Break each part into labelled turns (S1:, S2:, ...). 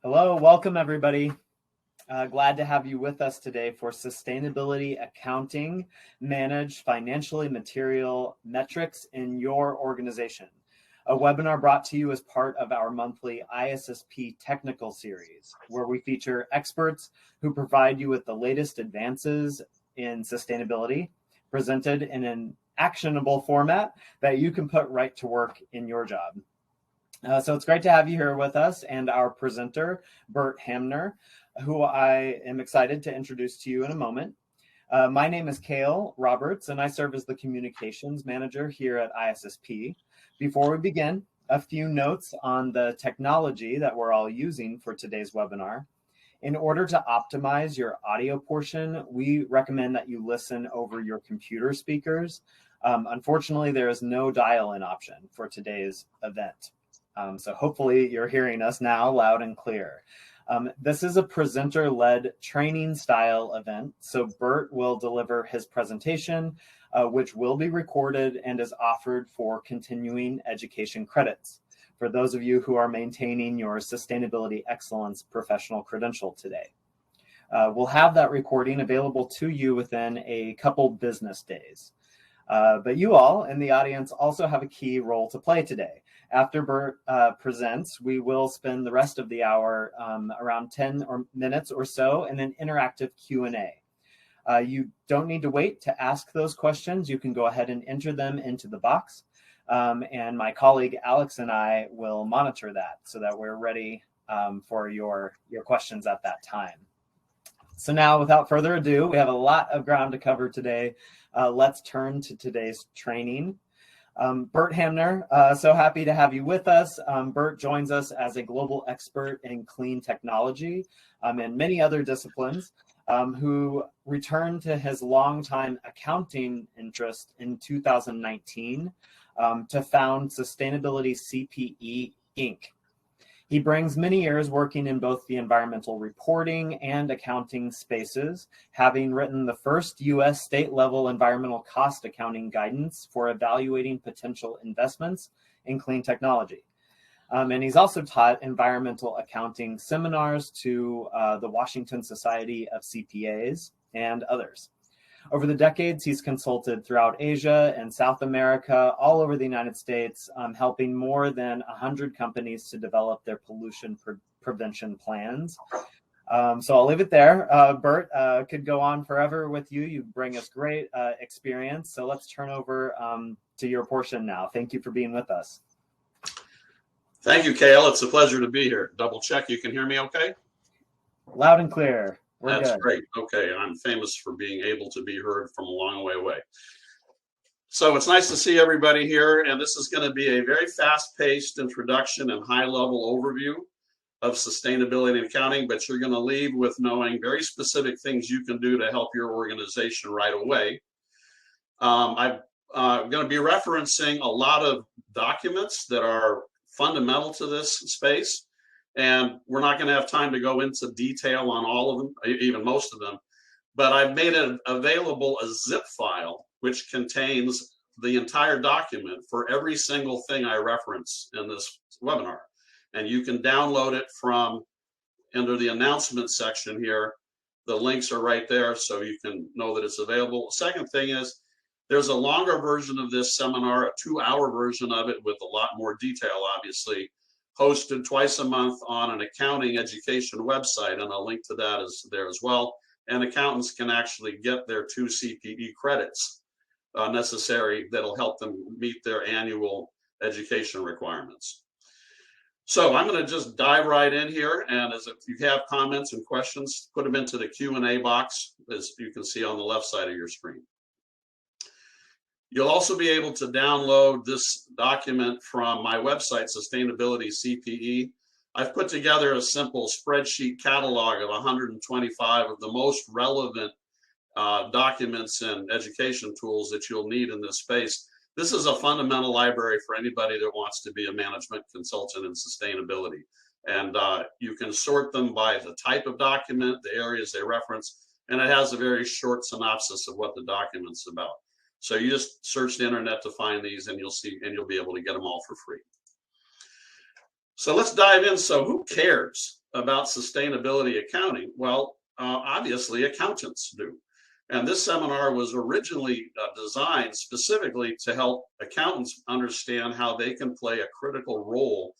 S1: Hello, welcome everybody. Glad to have you with us today for Sustainability Accounting, Manage Financially Material Metrics in Your Organization, a webinar brought to you as part of our monthly ISSP technical series, where we feature experts who provide you with the latest advances in sustainability, presented in an actionable format that you can put right to work in your job. So it's great to have you here with us and our presenter, Bert Hamner, who I am excited to introduce to you in a moment. My name is Cale Roberts, and I serve as the Communications Manager here at ISSP. Before we begin, a few notes on the technology that we're all using for today's webinar. In order to optimize your audio portion, we recommend that you listen over your computer speakers. Unfortunately, there is no dial-in option for today's event. So hopefully you're hearing us now loud and clear. This is a presenter-led training style event. So Bert will deliver his presentation, which will be recorded and is offered for continuing education credits for those of you who are maintaining your Sustainability Excellence professional credential today. We'll have that recording available to you within a couple business days. But you all in the audience also have a key role to play today. After Bert presents, we will spend the rest of the hour, around 10 minutes or so, in an interactive Q&A. You don't need to wait to ask those questions. You can go ahead and enter them into the box. And my colleague Alex and I will monitor that so that we're ready for your questions at that time. So now, without further ado, we have a lot of ground to cover today. Let's turn to today's training. Bert Hamner, so happy to have you with us. Bert joins us as a global expert in clean technology and many other disciplines, who returned to his longtime accounting interest in 2019 to found Sustainability CPE, Inc. He brings many years working in both the environmental reporting and accounting spaces, having written the first U.S. state-level environmental cost accounting guidance for evaluating potential investments in clean technology. And he's also taught environmental accounting seminars to the Washington Society of CPAs and others. Over the decades, he's consulted throughout Asia and South America, all over the United States, helping more than 100 companies to develop their pollution prevention plans. So I'll leave it there. Bert, could go on forever with you. You bring us great experience. So let's turn over to your portion now. Thank you for being with us.
S2: Thank you, Cale. It's a pleasure to be here. Double check, you can hear me okay?
S1: Loud and clear.
S2: That's great. Okay, and I'm famous for being able to be heard from a long way away. So it's nice to see everybody here, and this is going to be a very fast-paced introduction and high-level overview of sustainability and accounting, but you're going to leave with knowing very specific things you can do to help your organization right away. I'm going to be referencing a lot of documents that are fundamental to this space. And we're not going to have time to go into detail on all of them, even most of them. But I've made it available a zip file, which contains the entire document for every single thing I reference in this webinar. And you can download it from under the announcement section here. The links are right there, so you can know that it's available. The second thing is there's a longer version of this seminar, a 2-hour version of it with a lot more detail, obviously, hosted twice a month on an accounting education website, and a link to that is there as well. And accountants can actually get their 2 CPE credits necessary that'll help them meet their annual education requirements. So I'm going to just dive right in here, and if you have comments and questions, put them into the Q&A box, as you can see on the left side of your screen. You'll also be able to download this document from my website, Sustainability CPE. I've put together a simple spreadsheet catalog of 125 of the most relevant documents and education tools that you'll need in this space. This is a fundamental library for anybody that wants to be a management consultant in sustainability. And you can sort them by the type of document, the areas they reference, and it has a very short synopsis of what the document's about. So you just search the internet to find these, and you'll see, and you'll be able to get them all for free. So let's dive in. So who cares about sustainability accounting? Well, obviously accountants do. And this seminar was originally designed specifically to help accountants understand how they can play a critical role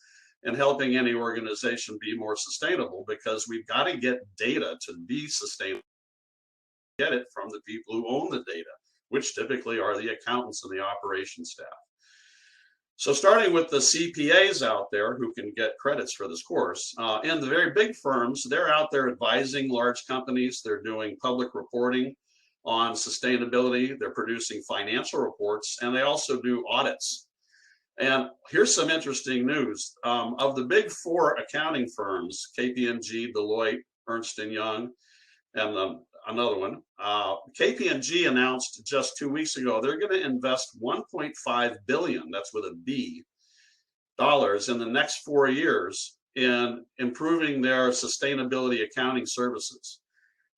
S2: in helping any organization be more sustainable, because we've got to get data to be sustainable. Get it from the people who own the data, which typically are the accountants and the operations staff. So starting with the CPAs out there who can get credits for this course, and the very big firms, they're out there advising large companies. They're doing public reporting on sustainability. They're producing financial reports, and they also do audits. And here's some interesting news. Of the big four accounting firms, KPMG, Deloitte, Ernst & Young, and another one, KPMG announced just 2 weeks ago they're going to invest $1.5 billion, that's with a B, dollars in the next 4 years in improving their sustainability accounting services.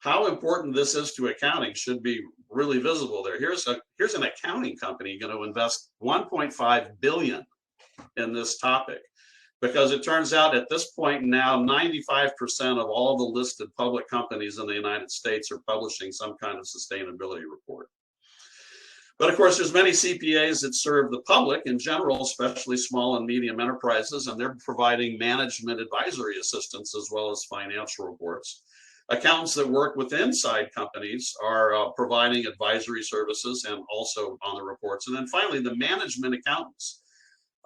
S2: How important this is to accounting should be really visible there. Here's an accounting company going to invest $1.5 billion in this topic, because it turns out at this point now 95% of all the listed public companies in the United States are publishing some kind of sustainability report. But of course, there's many CPAs that serve the public in general, especially small and medium enterprises, and they're providing management advisory assistance as well as financial reports. Accountants that work with inside companies are providing advisory services and also on the reports. And then finally, the management accountants,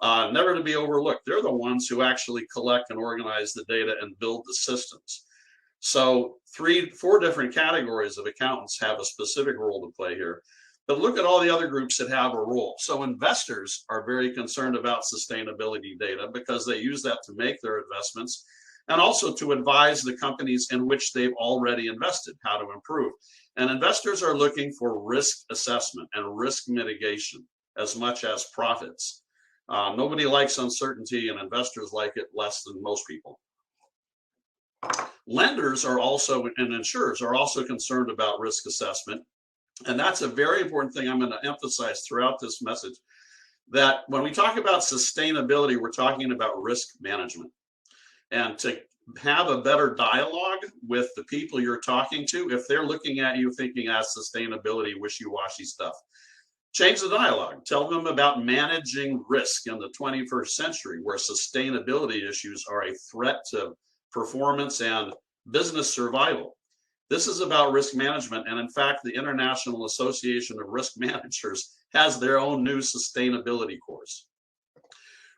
S2: never to be overlooked. They're the ones who actually collect and organize the data and build the systems. So 4 different categories of accountants have a specific role to play here. But look at all the other groups that have a role. So investors are very concerned about sustainability data because they use that to make their investments, and also to advise the companies in which they've already invested how to improve. And investors are looking for risk assessment and risk mitigation as much as profits. Nobody likes uncertainty, and investors like it less than most people. Lenders are also, and insurers are also concerned about risk assessment. And that's a very important thing I'm going to emphasize throughout this message, that when we talk about sustainability, we're talking about risk management. And to have a better dialogue with the people you're talking to, if they're looking at you thinking as sustainability, wishy-washy stuff, change the dialogue. Tell them about managing risk in the 21st century, where sustainability issues are a threat to performance and business survival. This is about risk management, and in fact, the International Association of Risk Managers has their own new sustainability course.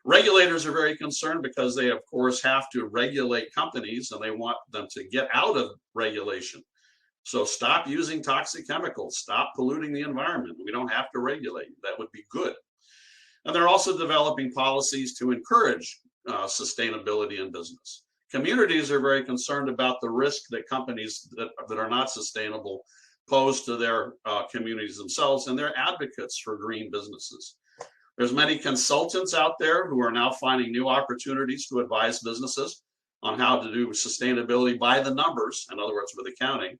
S2: Regulators are very concerned because they, of course, have to regulate companies, and they want them to get out of regulation. So stop using toxic chemicals, stop polluting the environment. We don't have to regulate. That would be good. And they're also developing policies to encourage sustainability in business. Communities are very concerned about the risk that companies that are not sustainable pose to their communities themselves, and they're advocates for green businesses. There's many consultants out there who are now finding new opportunities to advise businesses on how to do sustainability by the numbers, in other words, with accounting.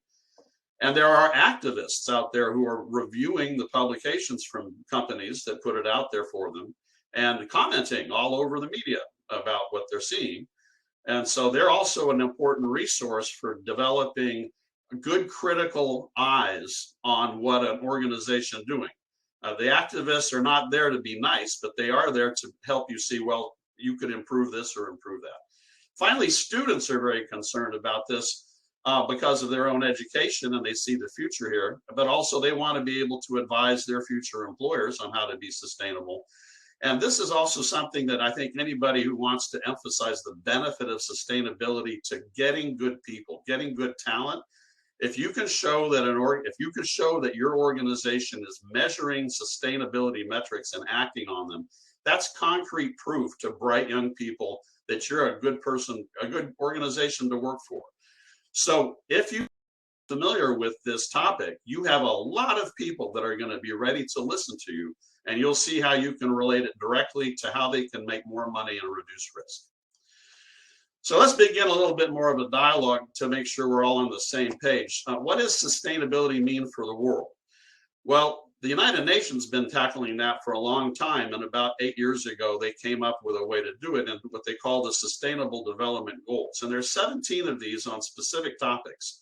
S2: And there are activists out there who are reviewing the publications from companies that put it out there for them and commenting all over the media about what they're seeing. And so they're also an important resource for developing good critical eyes on what an organization is doing. The activists are not there to be nice, but they are there to help you see, well, you could improve this or improve that. Finally, students are very concerned about this because of their own education, and they see the future here, but also they want to be able to advise their future employers on how to be sustainable. And this is also something that I think anybody who wants to emphasize the benefit of sustainability to getting good people, getting good talent, if you can show that your organization is measuring sustainability metrics and acting on them, that's concrete proof to bright young people that you're a good person, a good organization to work for. So if you're familiar with this topic, you have a lot of people that are going to be ready to listen to you, and you'll see how you can relate it directly to how they can make more money and reduce risk. So let's begin a little bit more of a dialogue to make sure we're all on the same page. What does sustainability mean for the world? Well, the United Nations has been tackling that for a long time, and about 8 years ago, they came up with a way to do it in what they call the Sustainable Development Goals. And there's 17 of these on specific topics.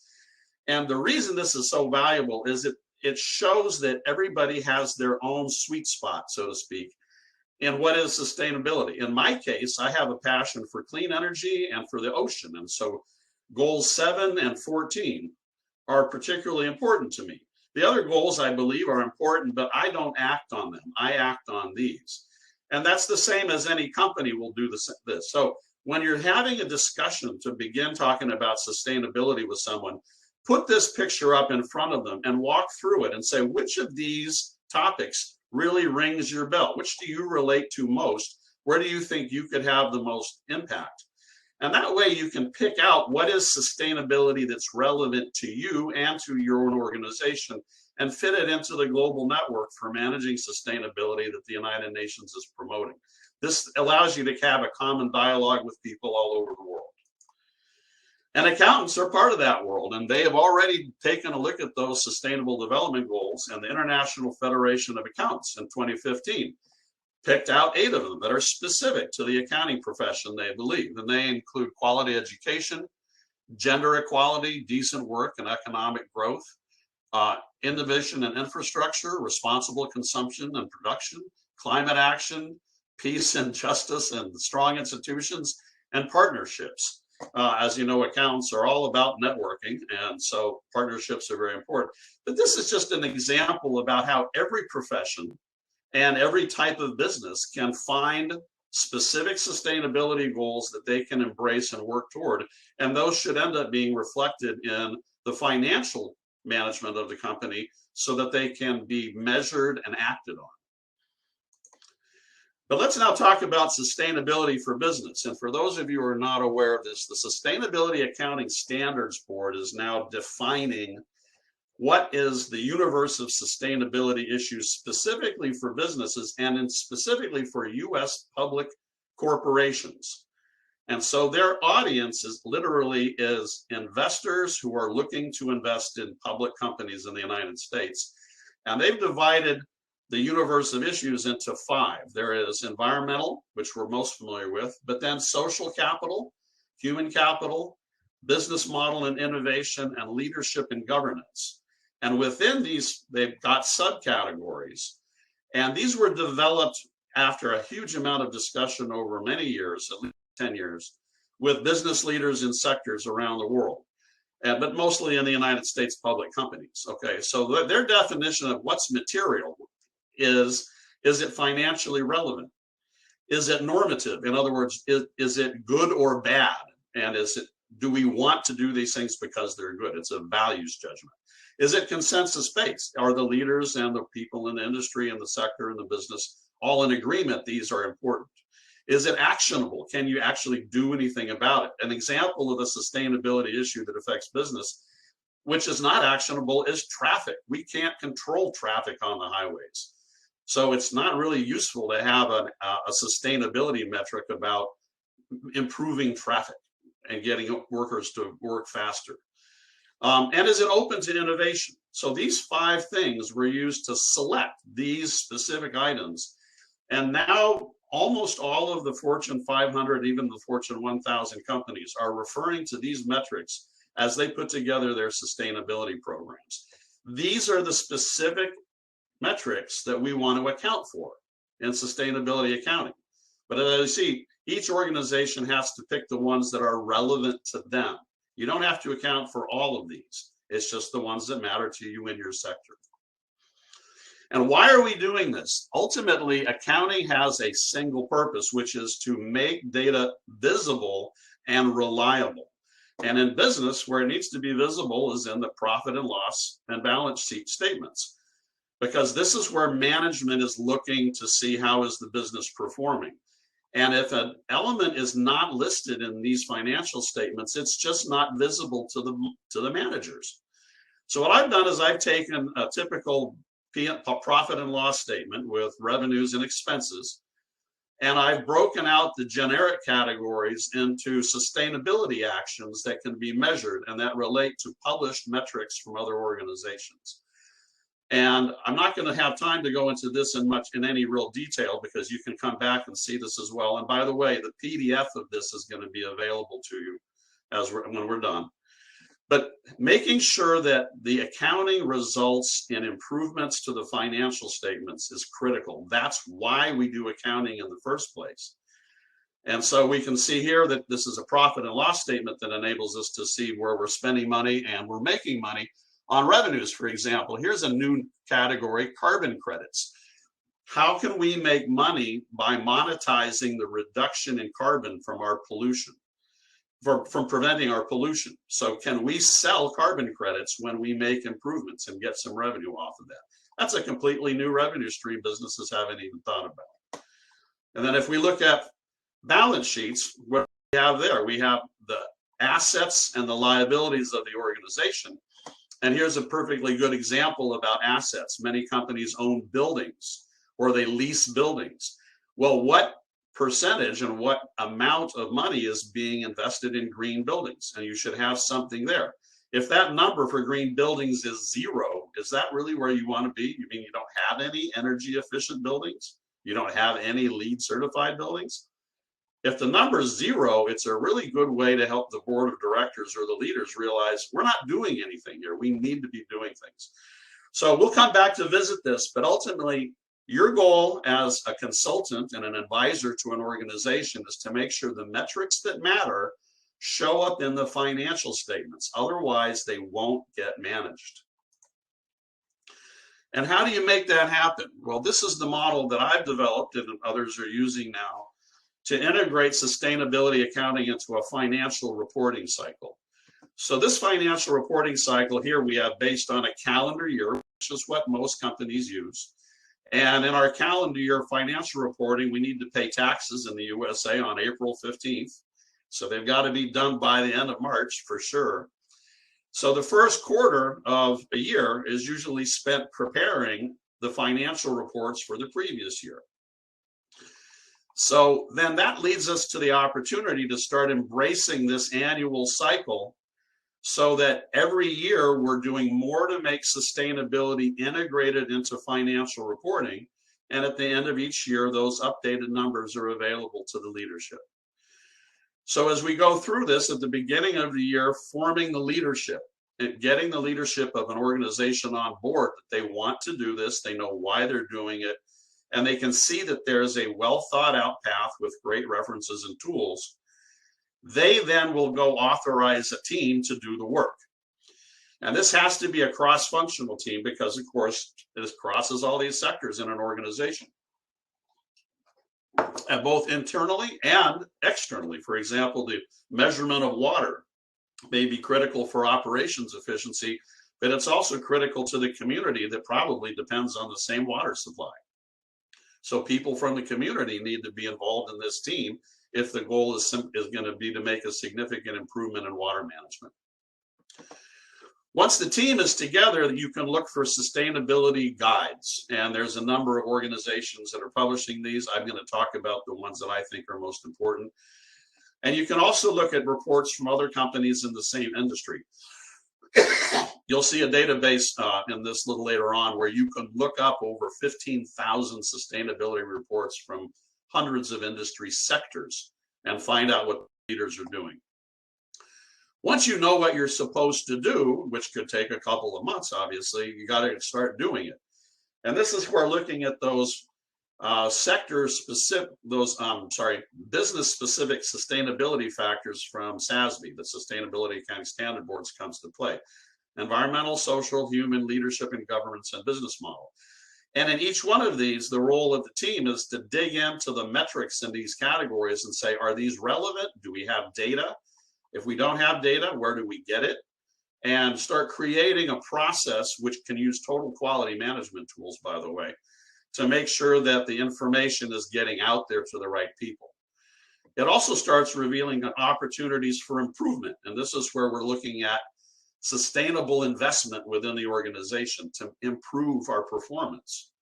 S2: And the reason this is so valuable is it shows that everybody has their own sweet spot, so to speak, in what is sustainability. In my case, I have a passion for clean energy and for the ocean. And so goals 7 and 14 are particularly important to me. The other goals, I believe, are important, but I don't act on them. I act on these. And that's the same as any company will do this. So when you're having a discussion to begin talking about sustainability with someone, put this picture up in front of them and walk through it and say, which of these topics really rings your bell? Which do you relate to most? Where do you think you could have the most impact? And that way you can pick out what is sustainability that's relevant to you and to your own organization and fit it into the global network for managing sustainability that the United Nations is promoting. This allows you to have a common dialogue with people all over the world. And accountants are part of that world, and they have already taken a look at those sustainable development goals, and the International Federation of Accountants in 2015 picked out 8 of them that are specific to the accounting profession, they believe. And they include quality education, gender equality, decent work and economic growth, innovation and infrastructure, responsible consumption and production, climate action, peace and justice and strong institutions, and partnerships. As you know, accountants are all about networking, and so partnerships are very important. But this is just an example about how every profession and every type of business can find specific sustainability goals that they can embrace and work toward. And those should end up being reflected in the financial management of the company so that they can be measured and acted on. But let's now talk about sustainability for business. And for those of you who are not aware of this, the Sustainability Accounting Standards Board is now defining what is the universe of sustainability issues specifically for businesses and specifically for U.S. public corporations. And so their audience is literally investors who are looking to invest in public companies in the United States. And they've divided the universe of issues into 5. There is environmental, which we're most familiar with, but then social capital, human capital, business model and innovation, and leadership and governance. And within these, they've got subcategories. And these were developed after a huge amount of discussion over many years, at least 10 years, with business leaders in sectors around the world, but mostly in the United States public companies. Okay, so their definition of what's material is it financially relevant? Is it normative? In other words, is it good or bad? And do we want to do these things because they're good? It's a values judgment. Is it consensus based? Are the leaders and the people in the industry and the sector and the business all in agreement these are important? Is it actionable? Can you actually do anything about it? An example of a sustainability issue that affects business, which is not actionable, is traffic. We can't control traffic on the highways. So it's not really useful to have a sustainability metric about improving traffic and getting workers to work faster. And is it open to innovation? So these 5 things were used to select these specific items. And now almost all of the Fortune 500, even the Fortune 1000 companies are referring to these metrics as they put together their sustainability programs. These are the specific metrics that we want to account for in sustainability accounting. But as you see, each organization has to pick the ones that are relevant to them. You don't have to account for all of these. It's just the ones that matter to you in your sector. And why are we doing this? Ultimately, accounting has a single purpose, which is to make data visible and reliable. And in business, where it needs to be visible is in the profit and loss and balance sheet statements, because this is where management is looking to see how is the business performing. And if an element is not listed in these financial statements, it's just not visible to the managers. So what I've done is I've taken a typical profit and loss statement with revenues and expenses, and I've broken out the generic categories into sustainability actions that can be measured and that relate to published metrics from other organizations. And I'm not going to have time to go into this in any real detail, because you can come back and see this as well. And by the way, the PDF of this is going to be available to you when we're done. But making sure that the accounting results in improvements to the financial statements is critical. That's why we do accounting in the first place. And so we can see here that this is a profit and loss statement that enables us to see where we're spending money and we're making money on revenues. For example, here's a new category, carbon credits. How can we make money by monetizing the reduction in carbon from our pollution, from preventing our pollution? So can we sell carbon credits when we make improvements and get some revenue off of that? That's a completely new revenue stream businesses haven't even thought about. And then if we look at balance sheets, what we have there, we have the assets and the liabilities of the organization. And here's a perfectly good example about assets. Many companies own buildings or they lease buildings. Well, what percentage and what amount of money is being invested in green buildings? And you should have something there. If that number for green buildings is 0, is that really where you want to be? You mean you don't have any energy efficient buildings? You don't have any LEED certified buildings? If the number is 0, it's a really good way to help the board of directors or the leaders realize we're not doing anything here. We need to be doing things. So we'll come back to visit this, but ultimately your goal as a consultant and an advisor to an organization is to make sure the metrics that matter show up in the financial statements. Otherwise, they won't get managed. And how do you make that happen? Well, this is the model that I've developed and others are using now to integrate sustainability accounting into a financial reporting cycle. So this financial reporting cycle here we have based on a calendar year, which is what most companies use. And in our calendar year financial reporting, we need to pay taxes in the USA on April 15th. So they've got to be done by the end of March for sure. So the first quarter of a year is usually spent preparing the financial reports for the previous year. So then that leads us to the opportunity to start embracing this annual cycle so that every year we're doing more to make sustainability integrated into financial reporting. And at the end of each year, those updated numbers are available to the leadership. So as we go through this at the beginning of the year, forming the leadership and getting the leadership of an organization on board that they want to do this, they know why they're doing it, and they can see that there's a well thought out path with great references and tools. They then will go authorize a team to do the work. And this has to be a cross-functional team because, of course, it crosses all these sectors in an organization, and both internally and externally. For example, the measurement of water may be critical for operations efficiency, but it's also critical to the community that probably depends on the same water supply. So people from the community need to be involved in this team if the goal is going to be to make a significant improvement in water management. Once the team is together, you can look for sustainability guides. And there's a number of organizations that are publishing these. I'm going to talk about the ones that I think are most important. And you can also look at reports from other companies in the same industry. You'll see a database in this a little later on where you can look up over 15,000 sustainability reports from hundreds of industry sectors and find out what leaders are doing. Once you know what you're supposed to do, which could take a couple of months, obviously, you got to start doing it. And this is where looking at those business-specific sustainability factors from Sas Be, the Sustainability Accounting Standard Boards, comes to play. Environmental, social, human, leadership, and governance and business model. And in each one of these, the role of the team is to dig into the metrics in these categories and say, are these relevant? Do we have data? If we don't have data, where do we get it? And start creating a process which can use total quality management tools, by the way, to make sure that the information is getting out there to the right people. It also starts revealing opportunities for improvement. And this is where we're looking at sustainable investment within the organization to improve our performance.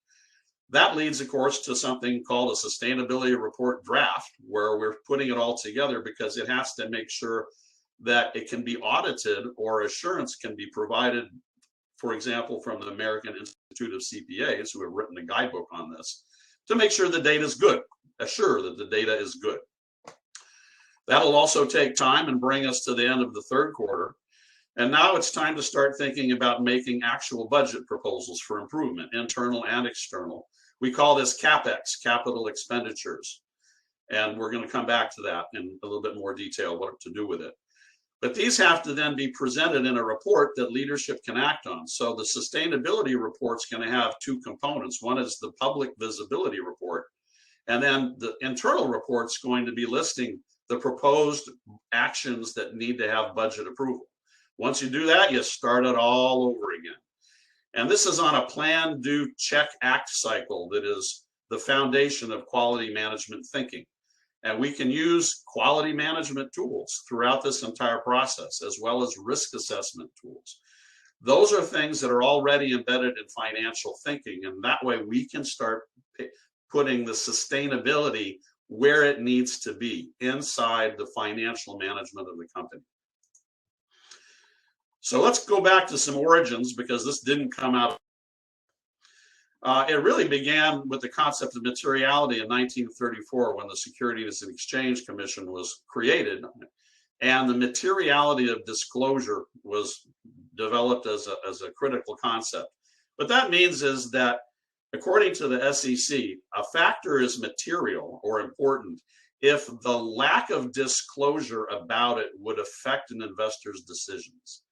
S2: That leads, of course, to something called a sustainability report draft, where we're putting it all together because it has to make sure that it can be audited or assurance can be provided for example, from the American Institute of CPAs, who have written a guidebook on this, to make sure the data is good, assure that the data is good. That'll also take time and bring us to the end of the third quarter. And now it's time to start thinking about making actual budget proposals for improvement, internal and external. We call this CapEx, capital expenditures. And we're going to come back to that in a little bit more detail, what to do with it. But these have to then be presented in a report that leadership can act on. So the sustainability report's going to have two components. One is the public visibility report. And then the internal report's going to be listing the proposed actions that need to have budget approval. Once you do that, you start it all over again. And this is on a plan, do, check, act cycle that is the foundation of quality management thinking. And we can use quality management tools throughout this entire process, as well as risk assessment tools. Those are things that are already embedded in financial thinking. And that way we can start putting the sustainability where it needs to be inside the financial management of the company. So let's go back to some origins, because this didn't come out. It really began with the concept of materiality in 1934, when the Securities and Exchange Commission was created, and the materiality of disclosure was developed as a critical concept. What that means is that, according to the SEC, a factor is material or important if the lack of disclosure about it would affect an investor's decisions.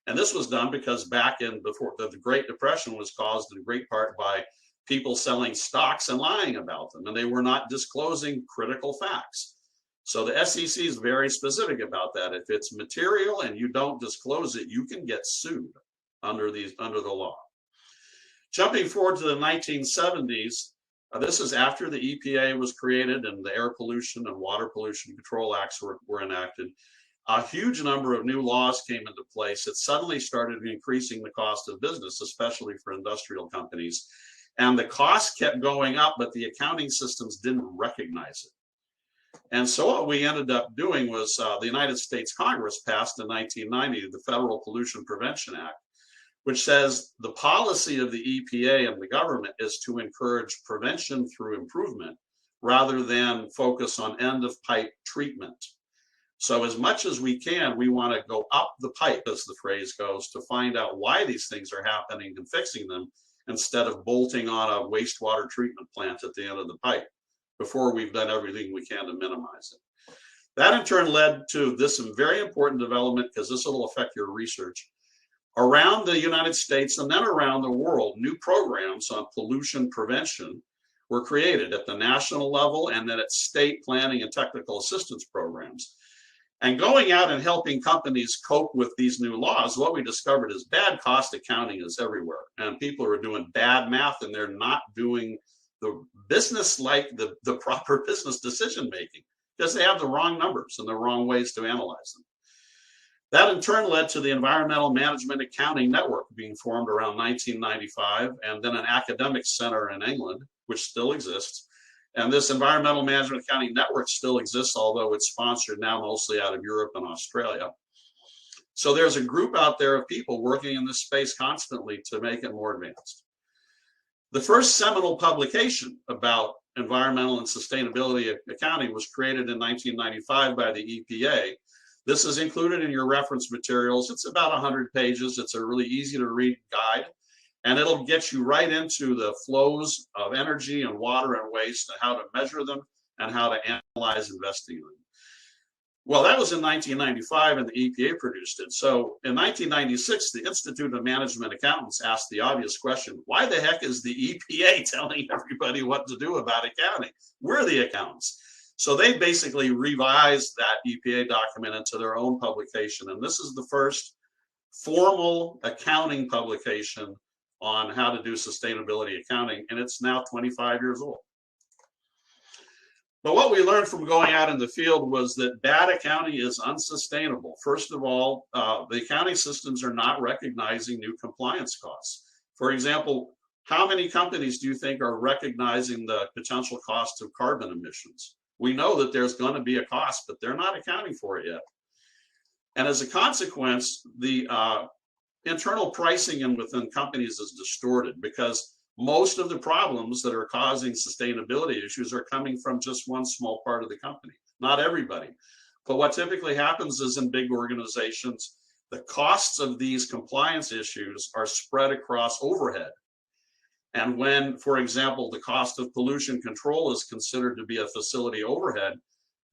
S2: And this was done because back in before the Great Depression was caused in great part by people selling stocks and lying about them, and they were not disclosing critical facts. So the SEC is very specific about that. If it's material and you don't disclose it, you can get sued under the law. Jumping forward to the 1970s, this is after the EPA was created and the Air Pollution and Water Pollution Control Acts were enacted. A huge number of new laws came into place. It suddenly started increasing the cost of business, especially for industrial companies. And the cost kept going up, but the accounting systems didn't recognize it. And so what we ended up doing was the United States Congress passed in 1990 the Federal Pollution Prevention Act, which says the policy of the EPA and the government is to encourage prevention through improvement rather than focus on end-of-pipe treatment. So as much as we can, we want to go up the pipe, as the phrase goes, to find out why these things are happening and fixing them, instead of bolting on a wastewater treatment plant at the end of the pipe before we've done everything we can to minimize it. That in turn led to this very important development, because this will affect your research. Around the United States and then around the world, new programs on pollution prevention were created at the national level and then at state planning and technical assistance programs. And going out and helping companies cope with these new laws, what we discovered is bad cost accounting is everywhere. And people are doing bad math, and they're not doing the business like the proper business decision making, because they have the wrong numbers and the wrong ways to analyze them. That in turn led to the Environmental Management Accounting Network being formed around 1995, and then an academic center in England, which still exists. And this Environmental Management Accounting Network still exists, although it's sponsored now mostly out of Europe and Australia. So there's a group out there of people working in this space constantly to make it more advanced. The first seminal publication about environmental and sustainability accounting was created in 1995 by the EPA. This is included in your reference materials. It's about 100 pages. It's a really easy to read guide. And it'll get you right into the flows of energy and water and waste and how to measure them and how to analyze investing in them. Well, that was in 1995 and the EPA produced it. So in 1996, the Institute of Management Accountants asked the obvious question, why the heck is the EPA telling everybody what to do about accounting? We're the accountants. So they basically revised that EPA document into their own publication. And this is the first formal accounting publication on how to do sustainability accounting, and it's now 25 years old. But what we learned from going out in the field was that bad accounting is unsustainable. First of all, the accounting systems are not recognizing new compliance costs. For example, how many companies do you think are recognizing the potential cost of carbon emissions? We know that there's going to be a cost, but they're not accounting for it yet. And as a consequence, the internal pricing and within companies is distorted because most of the problems that are causing sustainability issues are coming from just one small part of the company, not everybody. But what typically happens is in big organizations, the costs of these compliance issues are spread across overhead. And when, for example, the cost of pollution control is considered to be a facility overhead,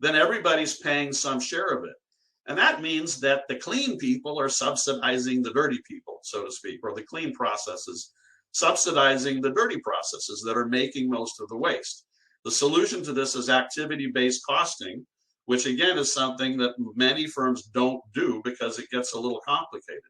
S2: then everybody's paying some share of it. And that means that the clean people are subsidizing the dirty people, so to speak, or the clean processes subsidizing the dirty processes that are making most of the waste. The solution to this is activity-based costing, which again is something that many firms don't do because it gets a little complicated.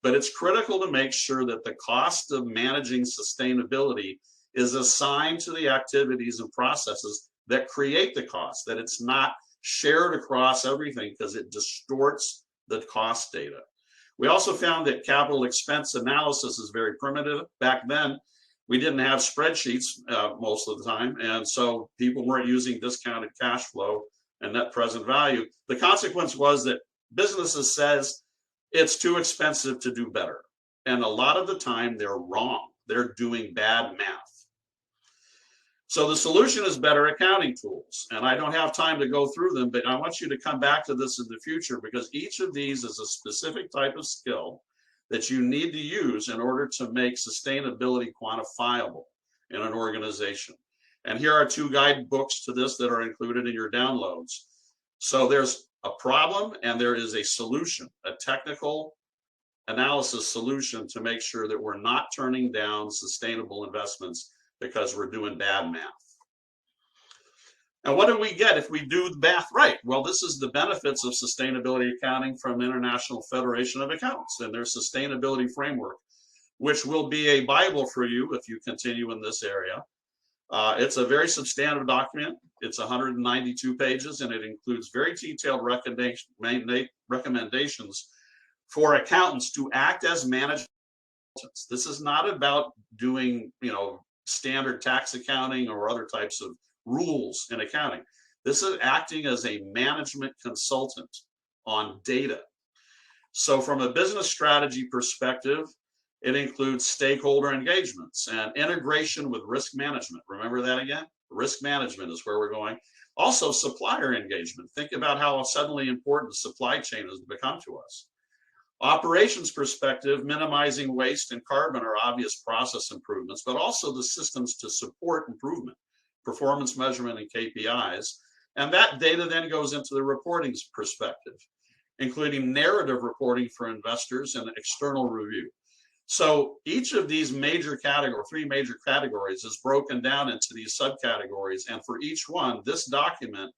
S2: But it's critical to make sure that the cost of managing sustainability is assigned to the activities and processes that create the cost, that it's not shared across everything because it distorts the cost data. We also found that capital expense analysis is very primitive. Back then, we didn't have spreadsheets most of the time, and so people weren't using discounted cash flow and net present value. The consequence was that businesses says it's too expensive to do better. And a lot of the time they're wrong. They're doing bad math. So the solution is better accounting tools. And I don't have time to go through them, but I want you to come back to this in the future because each of these is a specific type of skill that you need to use in order to make sustainability quantifiable in an organization. And here are 2 guidebooks to this that are included in your downloads. So there's a problem and there is a solution, a technical analysis solution to make sure that we're not turning down sustainable investments because we're doing bad math. And what do we get if we do the math right? Well, this is the benefits of sustainability accounting from International Federation of Accountants and their sustainability framework, which will be a Bible for you if you continue in this area. It's a very substantive document. It's 192 pages, and it includes very detailed recommendations for accountants to act as management consultants. This is not about doing, standard tax accounting or other types of rules in accounting. This is acting as a management consultant on data. So from a business strategy perspective, it includes stakeholder engagements and integration with risk management. Remember that again? Risk management is where we're going. Also, supplier engagement. Think about how suddenly important the supply chain has become to us. Operations perspective, minimizing waste and carbon are obvious process improvements, but also the systems to support improvement, performance measurement and KPIs. And that data then goes into the reporting perspective, including narrative reporting for investors and external review. So each of these major categories, 3 major categories, is broken down into these subcategories. And for each one, this document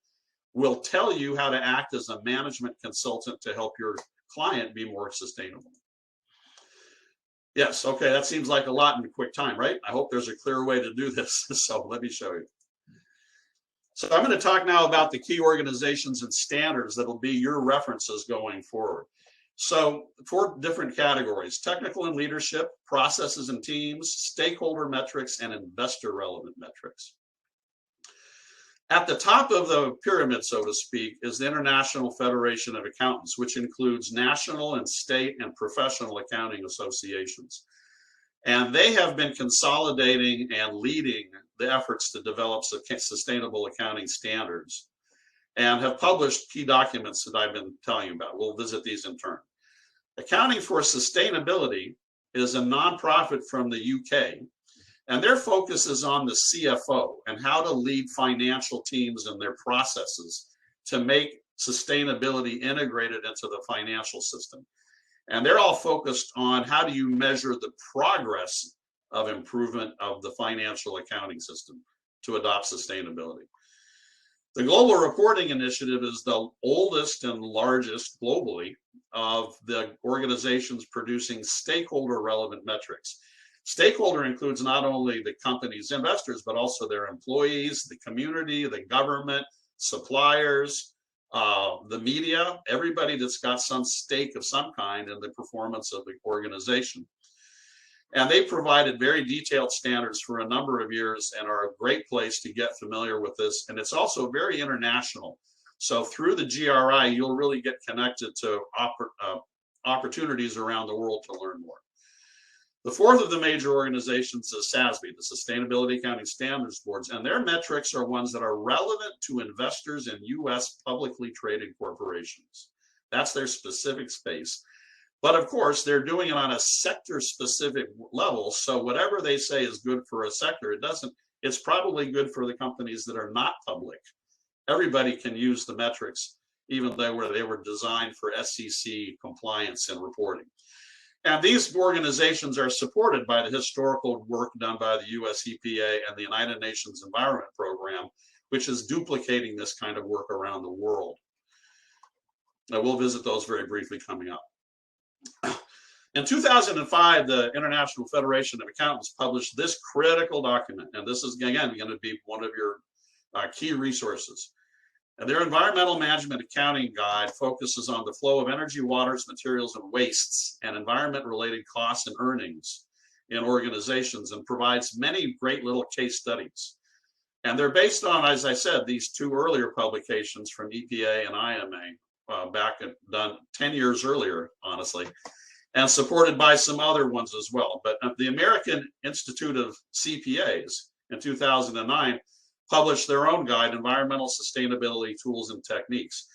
S2: will tell you how to act as a management consultant to help your client be more sustainable. Yes, okay, that seems like a lot in a quick time, right? I hope there's a clear way to do this. So let me show you. So I'm going to talk now about the key organizations and standards that will be your references going forward. So 4 different categories: technical and leadership, processes and teams, stakeholder metrics, and investor relevant metrics. At the top of the pyramid, so to speak, is the International Federation of Accountants, which includes national and state and professional accounting associations. And they have been consolidating and leading the efforts to develop sustainable accounting standards and have published key documents that I've been telling you about. We'll visit these in turn. Accounting for Sustainability is a nonprofit from the UK, and their focus is on the CFO and how to lead financial teams and their processes to make sustainability integrated into the financial system. And they're all focused on how do you measure the progress of improvement of the financial accounting system to adopt sustainability. The Global Reporting Initiative is the oldest and largest globally of the organizations producing stakeholder relevant metrics. Stakeholder includes not only the company's investors, but also their employees, the community, the government, suppliers, the media, everybody that's got some stake of some kind in the performance of the organization. And they provided very detailed standards for a number of years and are a great place to get familiar with this. And it's also very international. So through the GRI, you'll really get connected to opportunities around the world to learn more. The fourth of the major organizations is Sas Be, the Sustainability Accounting Standards Boards, and their metrics are ones that are relevant to investors in U.S. publicly traded corporations. That's their specific space. But of course, they're doing it on a sector-specific level, so whatever they say is good for a sector, it's probably good for the companies that are not public. Everybody can use the metrics, even though they were designed for SEC compliance and reporting. And these organizations are supported by the historical work done by the US EPA and the United Nations Environment Program, which is duplicating this kind of work around the world. Now, we'll visit those very briefly coming up. In 2005, the International Federation of Accountants published this critical document, and this is, again, going to be one of your key resources. And their Environmental Management Accounting Guide focuses on the flow of energy, waters, materials, and wastes, and environment-related costs and earnings in organizations, and provides many great little case studies. And they're based on, as I said, these two earlier publications from EPA and IMA, done 10 years earlier, honestly, and supported by some other ones as well. But the American Institute of CPAs in 2009 published their own guide, Environmental Sustainability Tools and Techniques.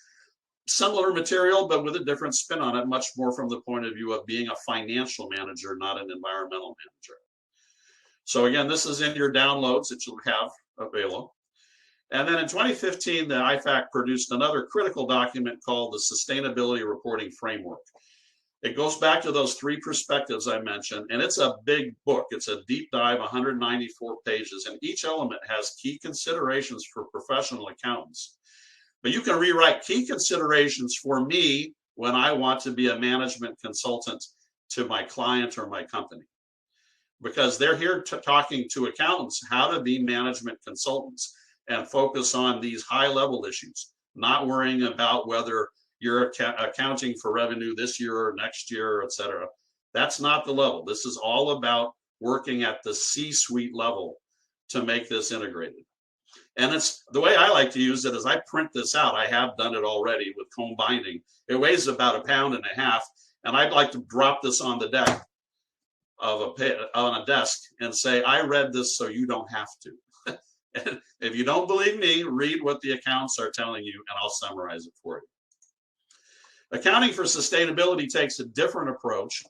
S2: Similar material, but with a different spin on it, much more from the point of view of being a financial manager, not an environmental manager. So again, this is in your downloads that you'll have available. And then in 2015, the IFAC produced another critical document called the Sustainability Reporting Framework. It goes back to those three perspectives I mentioned, and it's a big book. It's a deep dive, 194 pages, and each element has key considerations for professional accountants. But you can rewrite key considerations for me when I want to be a management consultant to my client or my company, because they're here talking to accountants how to be management consultants and focus on these high-level issues, not worrying about whether you're accounting for revenue this year or next year, et cetera. That's not the level. This is all about working at the C-suite level to make this integrated. And it's the way I like to use it is I print this out. I have done it already with comb binding. It weighs about 1.5 pounds, and I'd like to drop this on the deck of on a desk and say, I read this so you don't have to. And if you don't believe me, read what the accounts are telling you, and I'll summarize it for you. Accounting for Sustainability takes a different approach.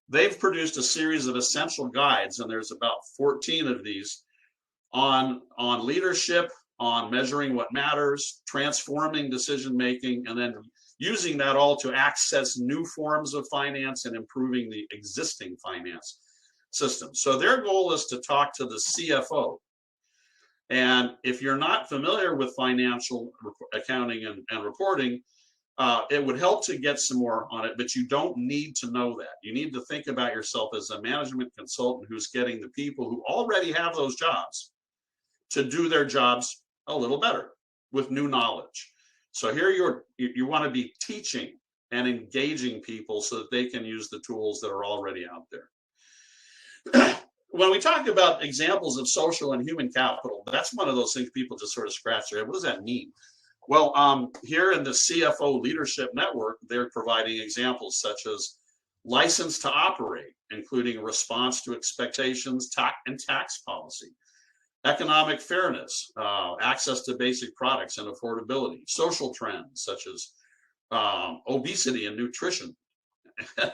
S2: They've produced a series of essential guides, and there's about 14 of these on leadership, on measuring what matters, transforming decision-making, and then using that all to access new forms of finance and improving the existing finance system. So their goal is to talk to the CFO. And if you're not familiar with financial accounting and reporting, it would help to get some more on it, but you don't need to know that. You need to think about yourself as a management consultant who's getting the people who already have those jobs to do their jobs a little better with new knowledge. So here you want to be teaching and engaging people so that they can use the tools that are already out there. When we talk about examples of social and human capital, that's one of those things people just sort of scratch their head. What does that mean? Well, here in the CFO Leadership Network, they're providing examples such as license to operate, including response to expectations, tax policy, economic fairness, access to basic products and affordability, social trends such as obesity and nutrition,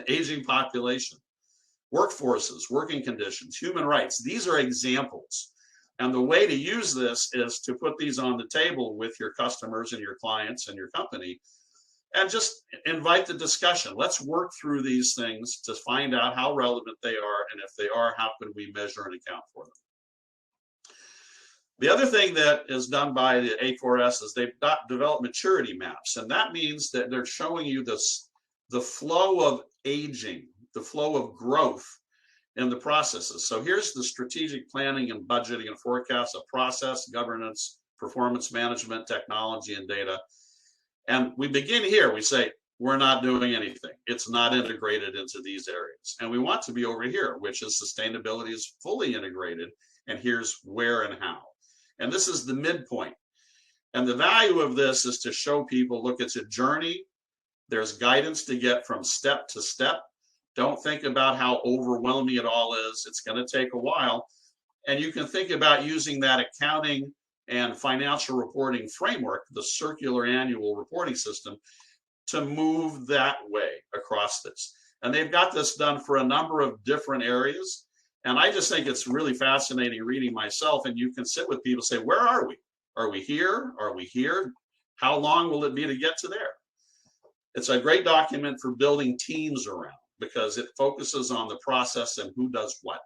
S2: aging population, workforces, working conditions, human rights. These are examples. And the way to use this is to put these on the table with your customers and your clients and your company and just invite the discussion. Let's work through these things to find out how relevant they are, and if they are, how can we measure and account for them? The other thing that is done by the A4S is they've developed maturity maps, and that means that they're showing you the flow of aging, the flow of growth in the processes. So here's the strategic planning and budgeting and forecast of process, governance, performance management, technology, and data. And we begin here. We say, we're not doing anything. It's not integrated into these areas. And we want to be over here, which is sustainability is fully integrated. And here's where and how. And this is the midpoint. And the value of this is to show people, look, it's a journey. There's guidance to get from step to step. Don't think about how overwhelming it all is. It's going to take a while. And you can think about using that accounting and financial reporting framework, the circular annual reporting system, to move that way across this. And they've got this done for a number of different areas. And I just think it's really fascinating reading myself. And you can sit with people and say, where are we? Are we here? Are we here? How long will it be to get to there? It's a great document for building teams around because it focuses on the process and who does what.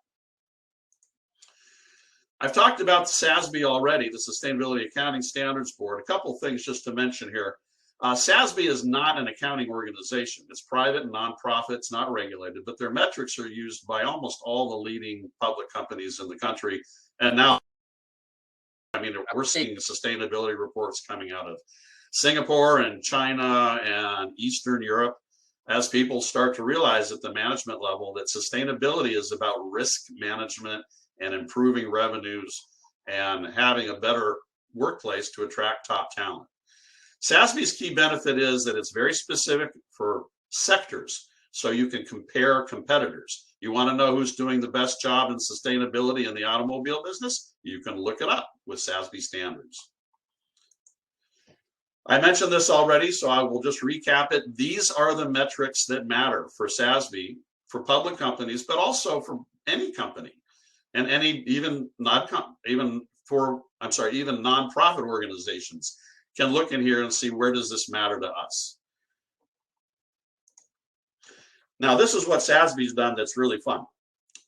S2: I've talked about Sas Be already, the Sustainability Accounting Standards Board. A couple of things just to mention here. Sas Be is not an accounting organization. It's private and nonprofit. It's not regulated, but their metrics are used by almost all the leading public companies in the country. And now, I mean, we're seeing sustainability reports coming out of Singapore and China and Eastern Europe as people start to realize at the management level that sustainability is about risk management and improving revenues and having a better workplace to attract top talent. Sas Be's key benefit is that it's very specific for sectors, so you can compare competitors. You want to know who's doing the best job in sustainability in the automobile business? You can look it up with Sas Be standards. I mentioned this already, so I will just recap it. These are the metrics that matter for Sas Be, for public companies, but also for any company and even nonprofit organizations can look in here and see where does this matter to us. Now, this is what Sas Be's done that's really fun.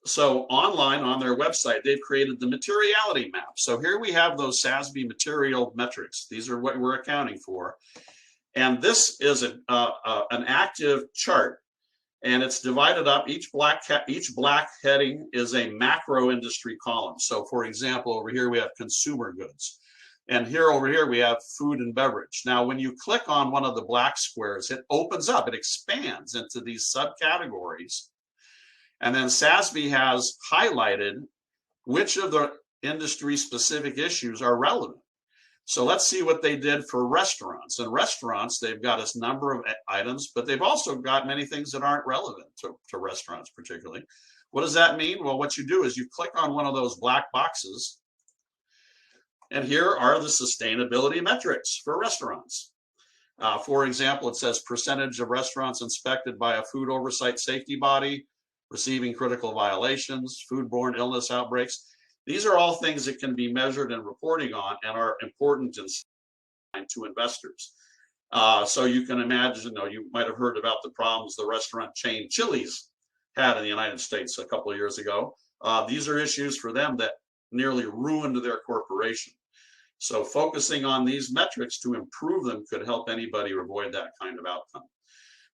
S2: So online on their website, they've created the Materiality Map. So here we have those Sas Be material metrics. These are what we're accounting for. And this is an active chart. And it's divided up. Each black heading is a macro industry column. So for example, over here we have consumer goods. And over here we have food and beverage. Now, when you click on one of the black squares, it opens up, it expands into these subcategories. And then Sas Be has highlighted which of the industry-specific issues are relevant. So let's see what they did for restaurants. In restaurants, they've got a number of items, but they've also got many things that aren't relevant to restaurants particularly. What does that mean? Well, what you do is you click on one of those black boxes, and here are the sustainability metrics for restaurants. For example, it says percentage of restaurants inspected by a food oversight safety body, receiving critical violations, foodborne illness outbreaks. These are all things that can be measured and reporting on and are important to investors. So you can imagine, you might have heard about the problems the restaurant chain Chili's had in the United States a couple of years ago. These are issues for them that nearly ruined their corporation. So focusing on these metrics to improve them could help anybody avoid that kind of outcome.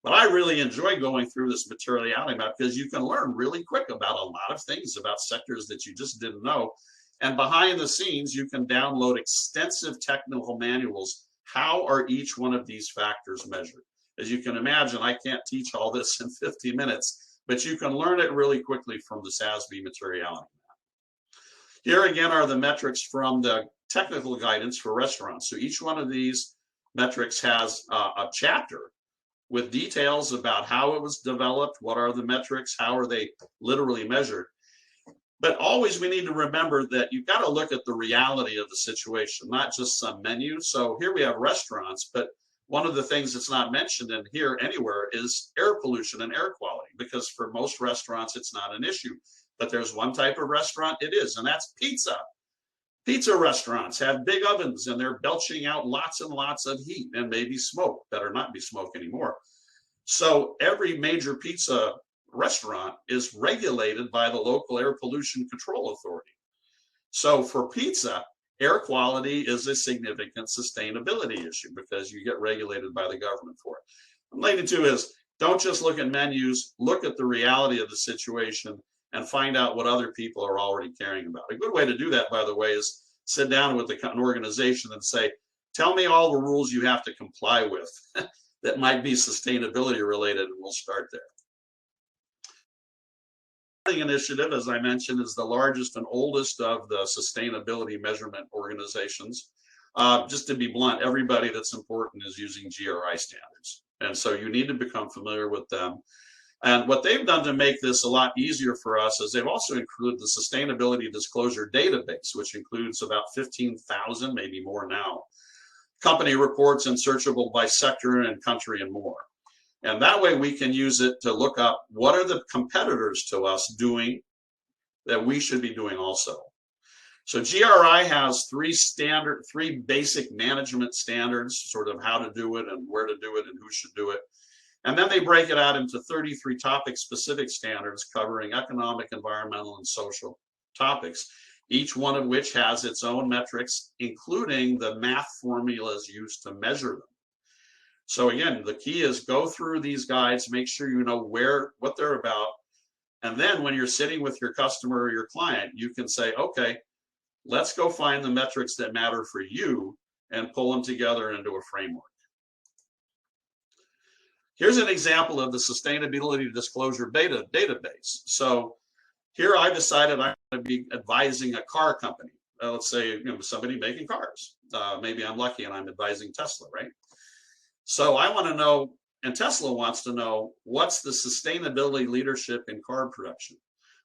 S2: But I really enjoy going through this materiality map because you can learn really quick about a lot of things about sectors that you just didn't know. And behind the scenes, you can download extensive technical manuals. How are each one of these factors measured? As you can imagine, I can't teach all this in 50 minutes, but you can learn it really quickly from the Sas Be materiality map. Here again are the metrics from the technical guidance for restaurants. So each one of these metrics has a chapter with details about how it was developed, what are the metrics, how are they literally measured. But always we need to remember that you've got to look at the reality of the situation, not just some menu. So here we have restaurants, but one of the things that's not mentioned in here anywhere is air pollution and air quality, because for most restaurants, it's not an issue. But there's one type of restaurant it is, and that's pizza. Pizza restaurants have big ovens and they're belching out lots and lots of heat and maybe smoke. Better not be smoke anymore. So every major pizza restaurant is regulated by the local air pollution control authority. So for pizza, air quality is a significant sustainability issue because you get regulated by the government for it. What I'm leading to is don't just look at menus, look at the reality of the situation and find out what other people are already caring about. A good way to do that, by the way, is sit down with an organization and say, tell me all the rules you have to comply with that might be sustainability related, and we'll start there. The initiative, as I mentioned, is the largest and oldest of the sustainability measurement organizations. Just to be blunt, everybody that's important is using GRI standards. And so you need to become familiar with them. And what they've done to make this a lot easier for us is they've also included the Sustainability Disclosure database, which includes about 15,000, maybe more now, company reports and searchable by sector and country and more. And that way we can use it to look up what are the competitors to us doing that we should be doing also. So GRI has three basic management standards, sort of how to do it and where to do it and who should do it. And then they break it out into 33 topic-specific standards covering economic, environmental, and social topics, each one of which has its own metrics, including the math formulas used to measure them. So again, the key is go through these guides, make sure you know what they're about, and then when you're sitting with your customer or your client, you can say, okay, let's go find the metrics that matter for you and pull them together into a framework. Here's an example of the Sustainability Disclosure database. So here I decided I'm going to be advising a car company. Let's say somebody making cars. Maybe I'm lucky and I'm advising Tesla, right? So I want to know, and Tesla wants to know, what's the sustainability leadership in car production?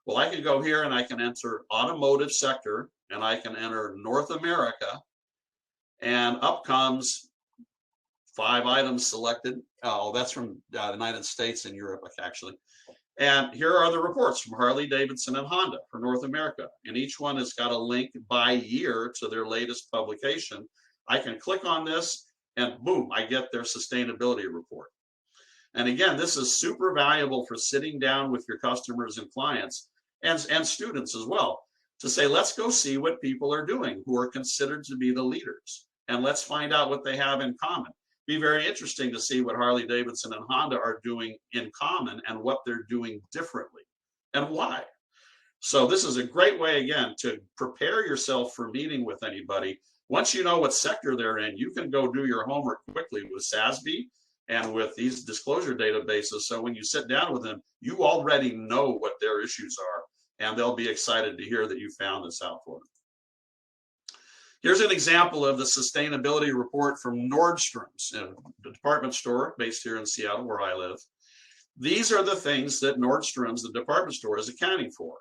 S2: Well, I can go here and I can enter automotive sector, and I can enter North America, and up comes 5 items selected. Oh, that's from the United States and Europe, actually. And here are the reports from Harley Davidson and Honda for North America. And each one has got a link by year to their latest publication. I can click on this and boom, I get their sustainability report. And again, this is super valuable for sitting down with your customers and clients and students as well to say, let's go see what people are doing who are considered to be the leaders. And let's find out what they have in common. Be very interesting to see what Harley Davidson and Honda are doing in common and what they're doing differently and why. So this is a great way, again, to prepare yourself for meeting with anybody. Once you know what sector they're in, you can go do your homework quickly with Sas Be and with these disclosure databases. So when you sit down with them, you already know what their issues are, and they'll be excited to hear that you found this out for them. Here's an example of the sustainability report from Nordstrom's, a department store based here in Seattle, where I live. These are the things that Nordstrom's, the department store, is accounting for.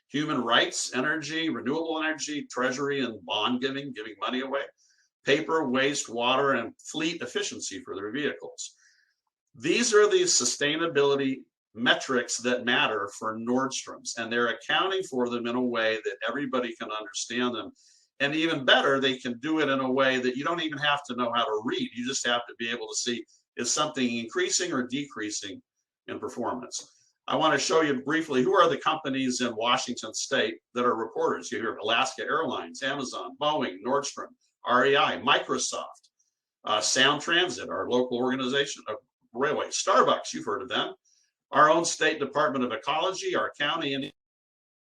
S2: Human rights, energy, renewable energy, treasury and bond giving money away, paper, waste, water, and fleet efficiency for their vehicles. These are the sustainability metrics that matter for Nordstrom's, and they're accounting for them in a way that everybody can understand them. And even better, they can do it in a way that you don't even have to know how to read. You just have to be able to see, is something increasing or decreasing in performance? I want to show you briefly who are the companies in Washington State that are reporters. You hear Alaska Airlines, Amazon, Boeing, Nordstrom, REI, Microsoft, Sound Transit, our local organization of railway, Starbucks, you've heard of them. Our own state Department of Ecology, our county and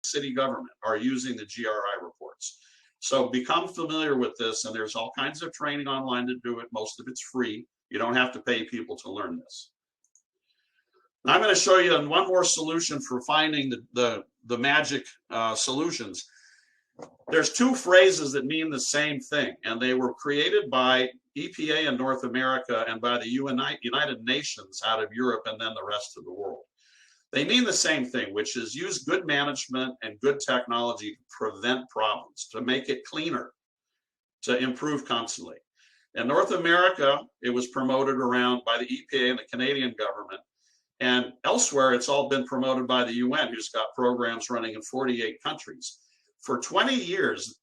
S2: city government are using the GRI reports. So become familiar with this, and there's all kinds of training online to do it. Most of it's free. You don't have to pay people to learn this. Now I'm going to show you one more solution for finding the magic solutions. There's 2 phrases that mean the same thing, and they were created by EPA in North America and by the United Nations out of Europe and then the rest of the world. They mean the same thing, which is use good management and good technology to prevent problems, to make it cleaner, to improve constantly. In North America, it was promoted around by the EPA and the Canadian government. And elsewhere, it's all been promoted by the UN, who's got programs running in 48 countries. For 20 years,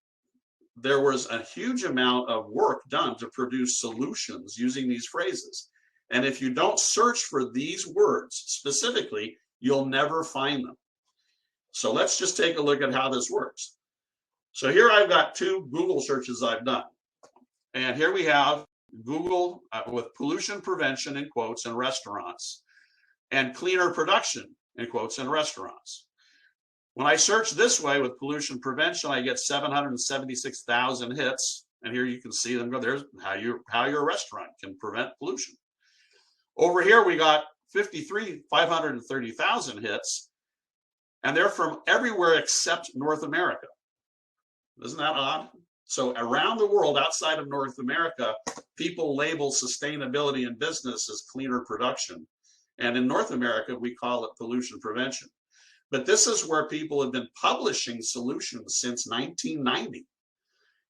S2: there was a huge amount of work done to produce solutions using these phrases. And if you don't search for these words specifically, you'll never find them. So let's just take a look at how this works. So here I've got 2 Google searches I've done. And here we have Google with pollution prevention in quotes and restaurants, and cleaner production in quotes and restaurants. When I search this way with pollution prevention, I get 776,000 hits. And here you can see them go, there's how your restaurant can prevent pollution. Over here, we got 530,000 hits, and they're from everywhere except North America. Isn't that odd? So around the world, outside of North America, people label sustainability in business as cleaner production. And in North America, we call it pollution prevention. But this is where people have been publishing solutions since 1990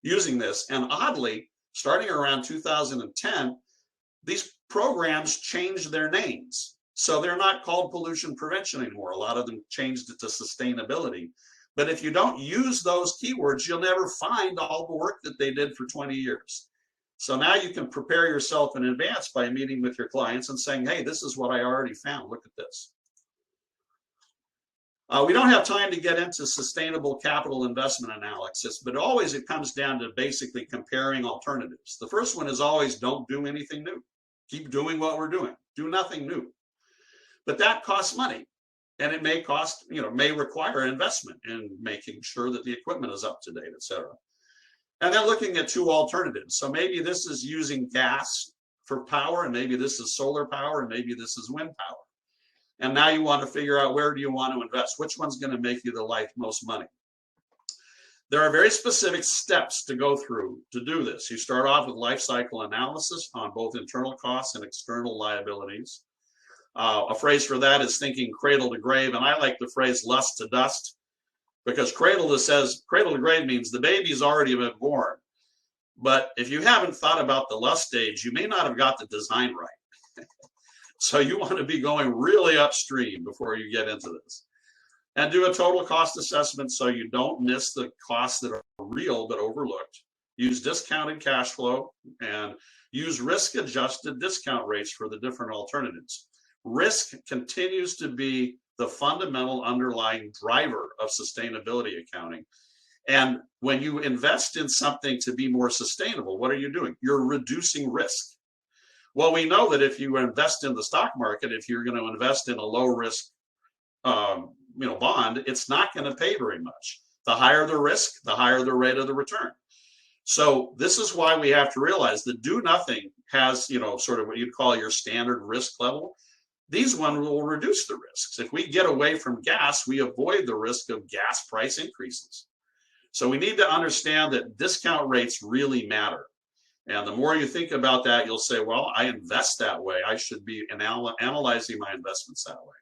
S2: using this. And oddly, starting around 2010, these programs changed their names. So they're not called pollution prevention anymore. A lot of them changed it to sustainability. But if you don't use those keywords, you'll never find all the work that they did for 20 years. So now you can prepare yourself in advance by meeting with your clients and saying, hey, this is what I already found. Look at this. We don't have time to get into sustainable capital investment analysis, but always it comes down to basically comparing alternatives. The first one is always don't do anything new. Keep doing what we're doing. Do nothing new. But that costs money. And it may cost, may require investment in making sure that the equipment is up to date, et cetera. And then looking at two alternatives. So maybe this is using gas for power, and maybe this is solar power, and maybe this is wind power. And now you want to figure out where do you want to invest? Which one's going to make you the life most money? There are very specific steps to go through to do this. You start off with life cycle analysis on both internal costs and external liabilities. A phrase for that is thinking cradle to grave, and I like the phrase lust to dust, because cradle to grave means the baby's already been born. But if you haven't thought about the lust stage, you may not have got the design right. So you want to be going really upstream before you get into this. And do a total cost assessment so you don't miss the costs that are real but overlooked. Use discounted cash flow and use risk-adjusted discount rates for the different alternatives. Risk continues to be the fundamental underlying driver of sustainability accounting. And when you invest in something to be more sustainable, what are you doing? You're reducing risk. Well, we know that if you invest in the stock market, if you're going to invest in a low risk bond, it's not going to pay very much. The higher the risk, the higher the rate of the return. So this is why we have to realize that do nothing has, sort of what you'd call your standard risk level. These ones will reduce the risks. If we get away from gas, we avoid the risk of gas price increases. So we need to understand that discount rates really matter. And the more you think about that, you'll say, well, I invest that way. I should be analyzing my investments that way.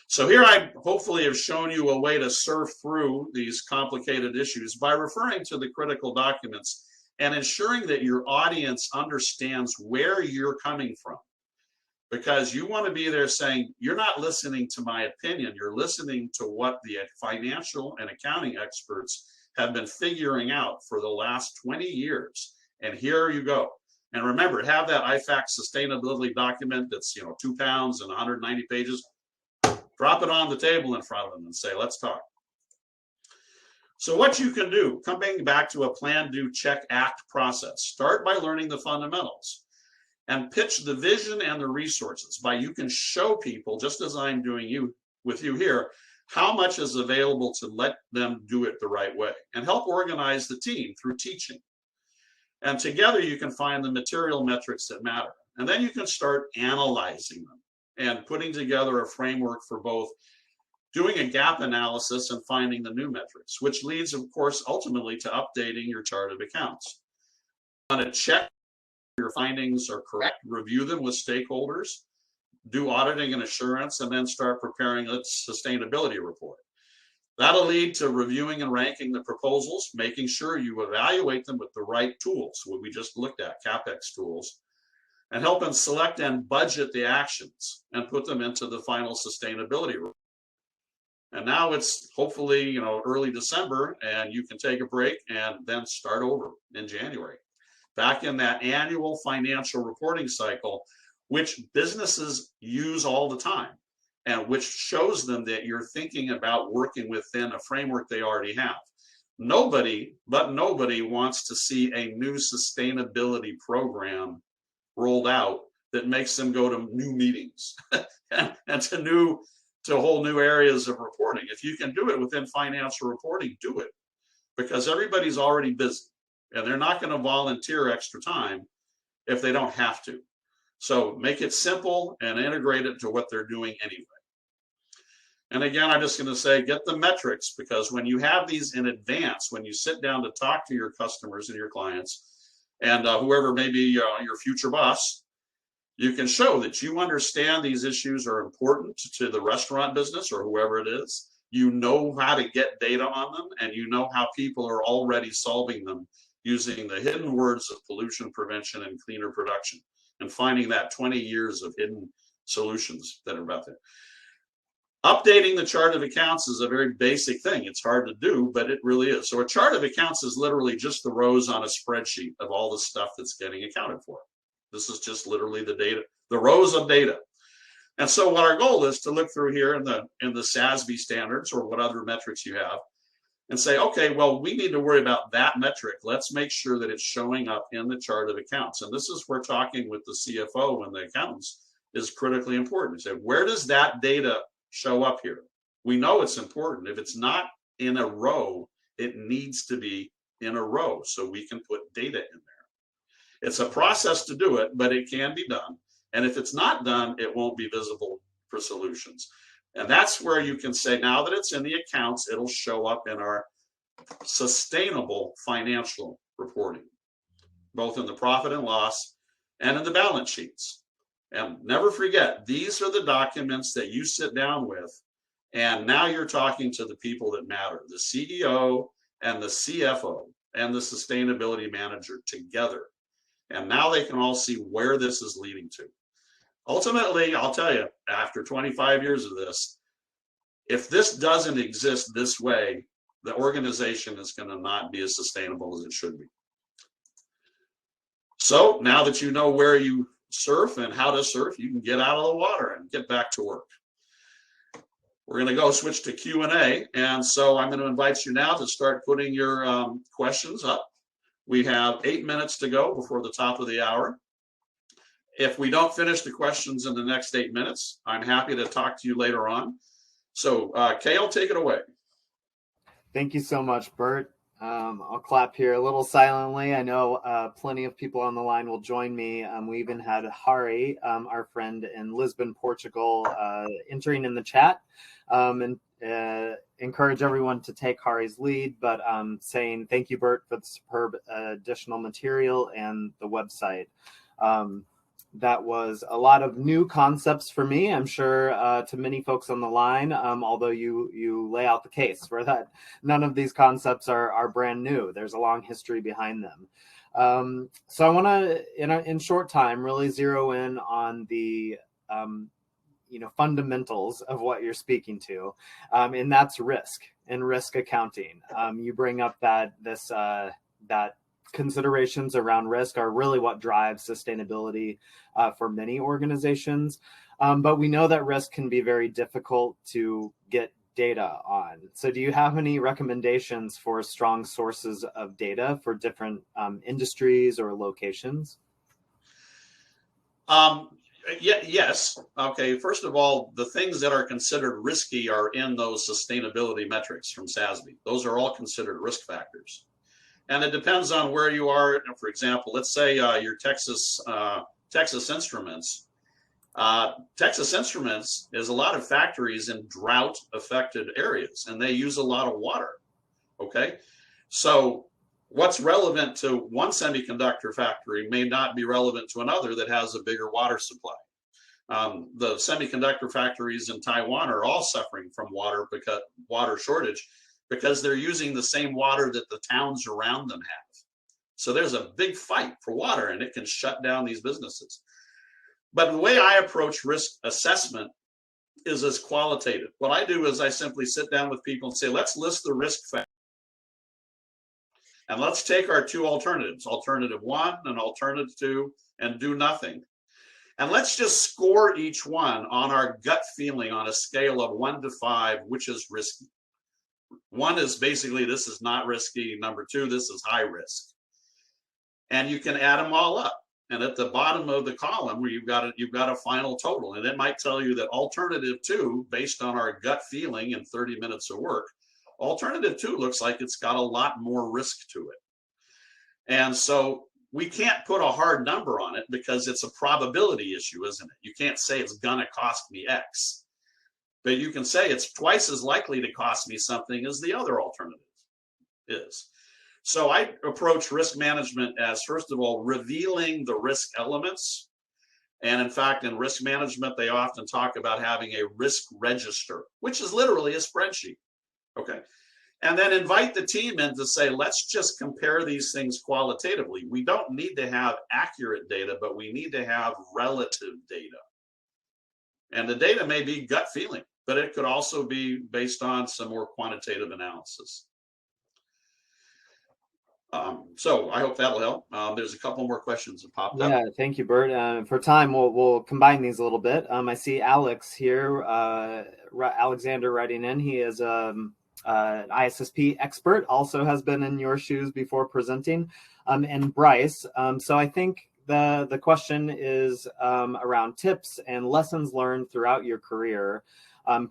S2: So here I hopefully have shown you a way to surf through these complicated issues by referring to the critical documents and ensuring that your audience understands where you're coming from. Because you want to be there saying, you're not listening to my opinion, you're listening to what the financial and accounting experts have been figuring out for the last 20 years. And here you go. And remember, have that IFAC sustainability document that's 2 pounds and 190 pages. Drop it on the table in front of them and say, let's talk. So what you can do, coming back to a plan, do, check, act process. Start by learning the fundamentals and pitch the vision and the resources. You can show people, just as I'm doing with you here, how much is available to let them do it the right way, and help organize the team through teaching. And together you can find the material metrics that matter. And then you can start analyzing them and putting together a framework for both doing a gap analysis and finding the new metrics, which leads, of course, ultimately to updating your chart of accounts. You want to check your findings are correct, review them with stakeholders, do auditing and assurance, and then start preparing a sustainability report. That'll lead to reviewing and ranking the proposals, making sure you evaluate them with the right tools, what we just looked at, CapEx tools, and help them select and budget the actions and put them into the final sustainability report. And now it's hopefully, early December, and you can take a break and then start over in January. Back in that annual financial reporting cycle, which businesses use all the time, and which shows them that you're thinking about working within a framework they already have. Nobody wants to see a new sustainability program rolled out that makes them go to new meetings and to whole new areas of reporting. If you can do it within financial reporting, do it, because everybody's already busy and they're not going to volunteer extra time if they don't have to. So make it simple and integrate it to what they're doing anyway. And again, I'm just going to say, get the metrics, because when you have these in advance, when you sit down to talk to your customers and your clients, and whoever may be your future boss, you can show that you understand these issues are important to the restaurant business or whoever it is. You know how to get data on them, and you know how people are already solving them using the hidden words of pollution prevention and cleaner production, and finding that 20 years of hidden solutions that are about there. Updating the chart of accounts is a very basic thing. It's hard to do, but it really is. So a chart of accounts is literally just the rows on a spreadsheet of all the stuff that's getting accounted for. This is just literally the data, the rows of data. And so what our goal is to look through here in the Sas Be standards or what other metrics you have and say, okay, well, we need to worry about that metric. Let's make sure that it's showing up in the chart of accounts. And this is where talking with the CFO and the accountants is critically important. You say, where does that data show up here? We know it's important. If it's not in a row, it needs to be in a row so we can put data in there. It's a process to do it, but it can be done. And if it's not done, it won't be visible for solutions. And that's where you can say, now that it's in the accounts, it'll show up in our sustainable financial reporting, both in the profit and loss and in the balance sheets. And never forget, these are the documents that you sit down with, and now you're talking to the people that matter, the CEO and the CFO and the sustainability manager together. And now they can all see where this is leading to. Ultimately, I'll tell you, after 25 years of this, if this doesn't exist this way, the organization is going to not be as sustainable as it should be. So now that you know where you surf and how to surf, you can get out of the water and get back to work. We're going to go switch to Q&A. And so I'm going to invite you now to start putting your questions up. We have 8 minutes to go before the top of the hour. If we don't finish the questions in the next 8 minutes, I'm happy to talk to you later on. So, Cale, take it away.
S1: Thank you so much, Bert. I'll clap here a little silently. I know plenty of people on the line will join me. We even had Hari, our friend in Lisbon, Portugal, entering in the chat, and encourage everyone to take Hari's lead, but saying thank you, Bert, for the superb additional material and the website. That was a lot of new concepts for me, I'm sure, to many folks on the line, although you lay out the case for that. None of these concepts are brand new. There's a long history behind them. So I want to, in short time, really zero in on the fundamentals of what you're speaking to, and that's risk and risk accounting. You bring up that considerations around risk are really what drives sustainability for many organizations. But we know that risk can be very difficult to get data on. So do you have any recommendations for strong sources of data for different industries or locations?
S2: Yes. Okay. First of all, the things that are considered risky are in those sustainability metrics from Sas Be. Those are all considered risk factors. And it depends on where you are. For example, let's say your Texas Instruments. Texas Instruments is a lot of factories in drought-affected areas, and they use a lot of water. Okay, so what's relevant to one semiconductor factory may not be relevant to another that has a bigger water supply. The semiconductor factories in Taiwan are all suffering from water shortage, because they're using the same water that the towns around them have. So there's a big fight for water, and it can shut down these businesses. But the way I approach risk assessment is as qualitative. What I do is I simply sit down with people and say, let's list the risk factors. And let's take our two alternatives, alternative 1 and alternative 2, and do nothing. And let's just score each one on our gut feeling on a scale of 1 to 5, which is risky. 1 is basically, this is not risky. Number 2, this is high risk. And you can add them all up. And at the bottom of the column, where you've got a final total. And it might tell you that alternative 2, based on our gut feeling in 30 minutes of work, alternative 2 looks like it's got a lot more risk to it. And so we can't put a hard number on it because it's a probability issue, isn't it? You can't say it's gonna cost me X. But you can say it's twice as likely to cost me something as the other alternative is. So I approach risk management as, first of all, revealing the risk elements. And in fact, in risk management, they often talk about having a risk register, which is literally a spreadsheet. Okay. And then invite the team in to say, let's just compare these things qualitatively. We don't need to have accurate data, but we need to have relative data. And the data may be gut feeling, but it could also be based on some more quantitative analysis. So I hope that'll help. There's a couple more questions that popped up.
S1: Yeah, thank you, Bert. For time, we'll combine these a little bit. I see Alex here, Alexander writing in. He is an ISSP expert, also has been in your shoes before presenting, and Bryce. So I think the question is around tips and lessons learned throughout your career,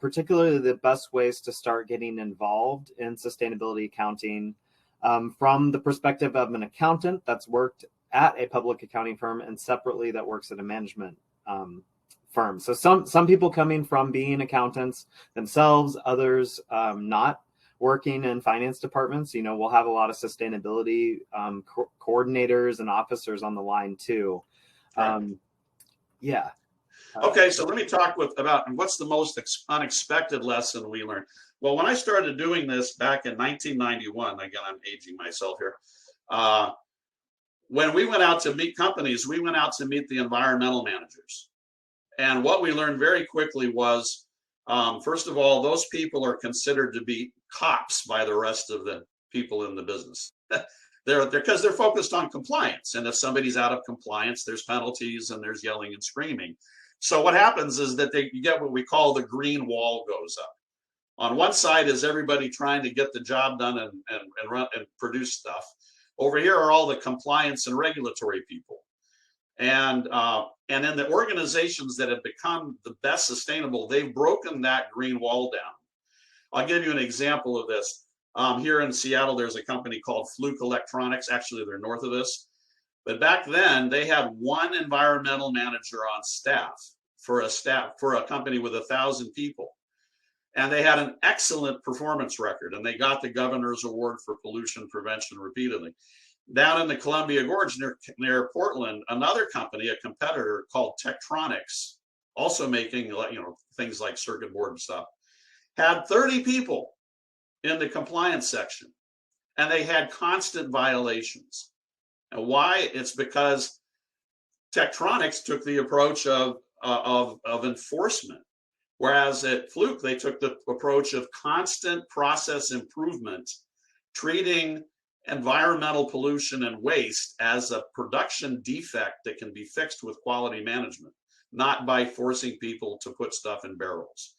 S1: particularly the best ways to start getting involved in sustainability accounting. From the perspective of an accountant that's worked at a public accounting firm and separately that works at a management firm. So some people coming from being accountants themselves, others not working in finance departments. We'll have a lot of sustainability coordinators and officers on the line too.
S2: Right.
S1: Yeah.
S2: Okay, so let me talk about what's the most unexpected lesson we learned. Well, when I started doing this back in 1991, again, I'm aging myself here. When we went out to meet companies, we went out to meet the environmental managers. And what we learned very quickly was, first of all, those people are considered to be cops by the rest of the people in the business. Because they're focused on compliance. And if somebody's out of compliance, there's penalties and there's yelling and screaming. So what happens is that you get what we call the green wall goes up. On one side is everybody trying to get the job done and run and produce stuff. Over here are all the compliance and regulatory people. And in the organizations that have become the best sustainable, they've broken that green wall down. I'll give you an example of this. Here in Seattle, there's a company called Fluke Electronics. Actually, they're north of this. But back then, they had one environmental manager on staff for a company with 1,000 people. And they had an excellent performance record, and they got the governor's award for pollution prevention repeatedly. Down in the Columbia Gorge near Portland, another company, a competitor called Tektronix, also making things like circuit board and stuff, had 30 people in the compliance section, and they had constant violations. And why? It's because Tektronix took the approach of enforcement, whereas at Fluke they took the approach of constant process improvement, treating environmental pollution and waste as a production defect that can be fixed with quality management, not by forcing people to put stuff in barrels.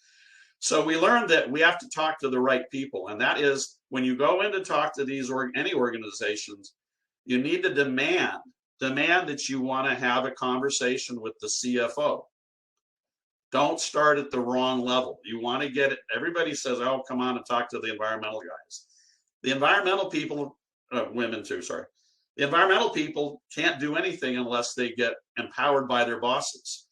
S2: So we learned that we have to talk to the right people, and that is when you go in to talk to any organizations, you need to demand that you want to have a conversation with the CFO. Don't start at the wrong level. You want to get it. Everybody says, oh, come on and talk to the environmental guys. The environmental people, women too, sorry. The environmental people can't do anything unless they get empowered by their bosses.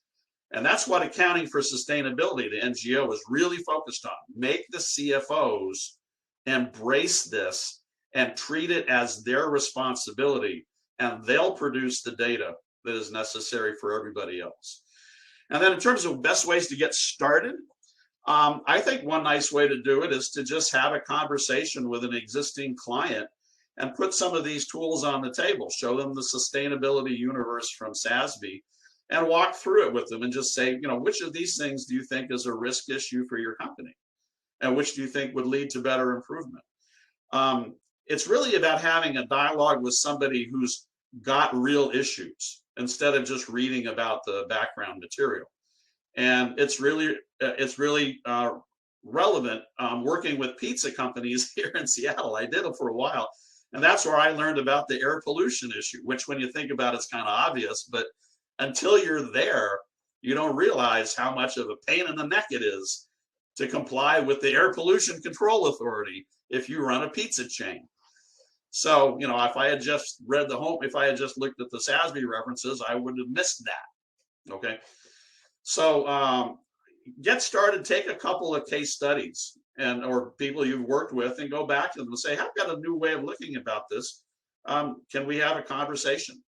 S2: And that's what Accounting for Sustainability, the NGO, is really focused on. Make the CFOs embrace this and treat it as their responsibility, and they'll produce the data that is necessary for everybody else. And then in terms of best ways to get started, I think one nice way to do it is to just have a conversation with an existing client and put some of these tools on the table, show them the sustainability universe from Sas Be, and walk through it with them and just say, which of these things do you think is a risk issue for your company? And which do you think would lead to better improvement? It's really about having a dialogue with somebody who's got real issues instead of just reading about the background material. And it's really relevant working with pizza companies here in Seattle. I did it for a while. And that's where I learned about the air pollution issue, which when you think about it's kind of obvious, but until you're there, you don't realize how much of a pain in the neck it is to comply with the Air Pollution Control Authority if you run a pizza chain. So, if I had just if I had just looked at the Sas Be references, I would have missed that. Okay. So get started, take a couple of case studies. or people you've worked with, and go back to them and say, I've got a new way of looking about this. Can we have a conversation?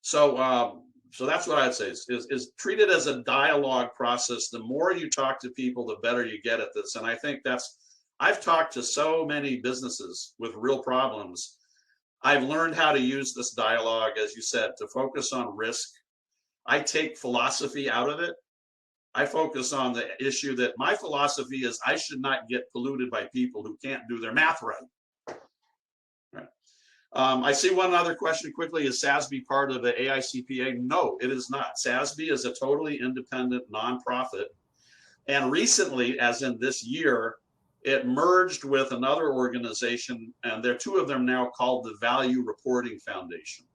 S2: So that's what I'd say is treat it as a dialogue process. The more you talk to people, the better you get at this. And I think I've talked to so many businesses with real problems. I've learned how to use this dialogue, as you said, to focus on risk. I take philosophy out of it. I focus on the issue that my philosophy is I should not get polluted by people who can't do their math right. I see one other question quickly. Is Sas Be part of the AICPA? No, it is not. Sas Be is a totally independent nonprofit. And recently, as in this year, it merged with another organization, and there are two of them now called the Value Reporting Foundation.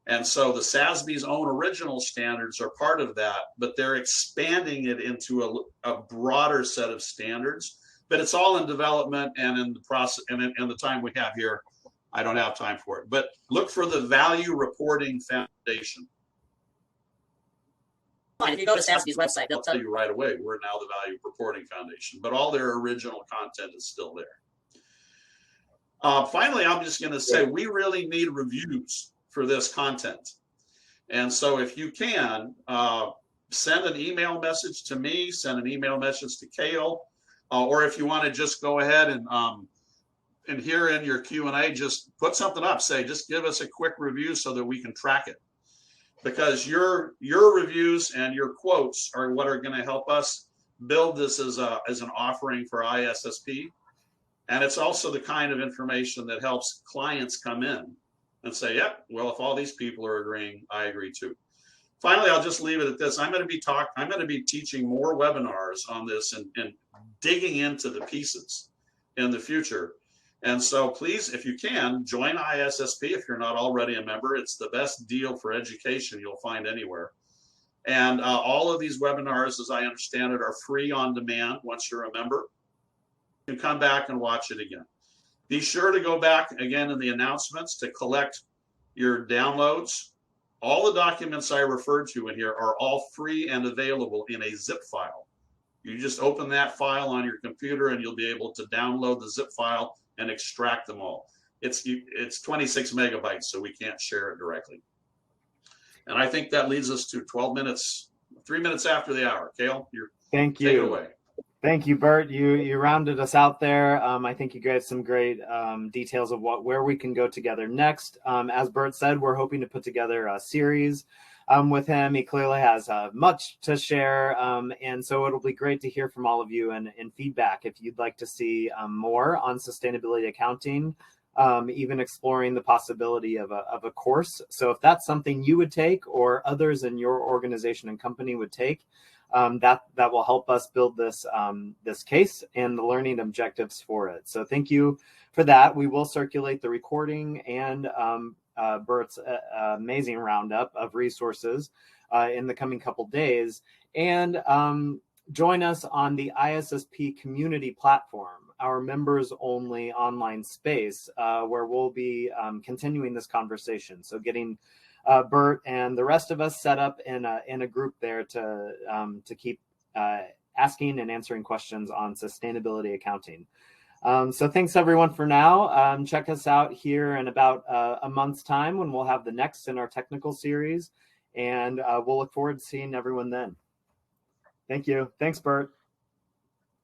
S2: And so the SASB's own original standards are part of that, but they're expanding it into a broader set of standards. But it's all in development and in the process, and in the time we have here, I don't have time for it. But look for the Value Reporting Foundation.
S3: If you go to SASB's website,
S2: they'll tell you right away, we're now the Value Reporting Foundation, but all their original content is still there. Finally, I'm just going to say we really need reviews for this content. And so if you can, send an email message to me, send an email message to Kale, or if you want to just go ahead and here in your Q&A, just put something up, say, just give us a quick review so that we can track it. Because your reviews and your quotes are what are going to help us build this as an offering for ISSP. And it's also the kind of information that helps clients come in and say, yep, well, if all these people are agreeing, I agree too. Finally, I'll just leave it at this. I'm going to be teaching more webinars on this and digging into the pieces in the future. And so please, if you can, join ISSP if you're not already a member. It's the best deal for education you'll find anywhere. And all of these webinars, as I understand it, are free on demand once you're a member. You can come back and watch it again. Be sure to go back again in the announcements to collect your downloads. All the documents I referred to in here are all free and available in a zip file. You just open that file on your computer and you'll be able to download the zip file and extract them all. It's 26 megabytes, so we can't share it directly. And I think that leads us to 12 minutes, 3 minutes after the hour. Kale,
S1: Thank you.
S2: Take it away.
S1: Thank you, Bert. You rounded us out there. I think you gave some great details of where we can go together next. As Bert said, we're hoping to put together a series with him. He clearly has much to share, and so it'll be great to hear from all of you and feedback if you'd like to see more on sustainability accounting, even exploring the possibility of a course. So if that's something you would take or others in your organization and company would take, that will help us build this case and the learning objectives for it. So thank you for that. We will circulate the recording and Bert's amazing roundup of resources in the coming couple days. And join us on the ISSP community platform, our members only online space, where we'll be continuing this conversation. So getting Bert and the rest of us set up in a group there to keep asking and answering questions on sustainability accounting. So thanks everyone for now. Check us out here in about a month's time when we'll have the next in our technical series, and we'll look forward to seeing everyone then. Thank you. Thanks, Bert.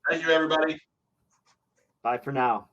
S2: Thank you, everybody.
S1: Bye for now.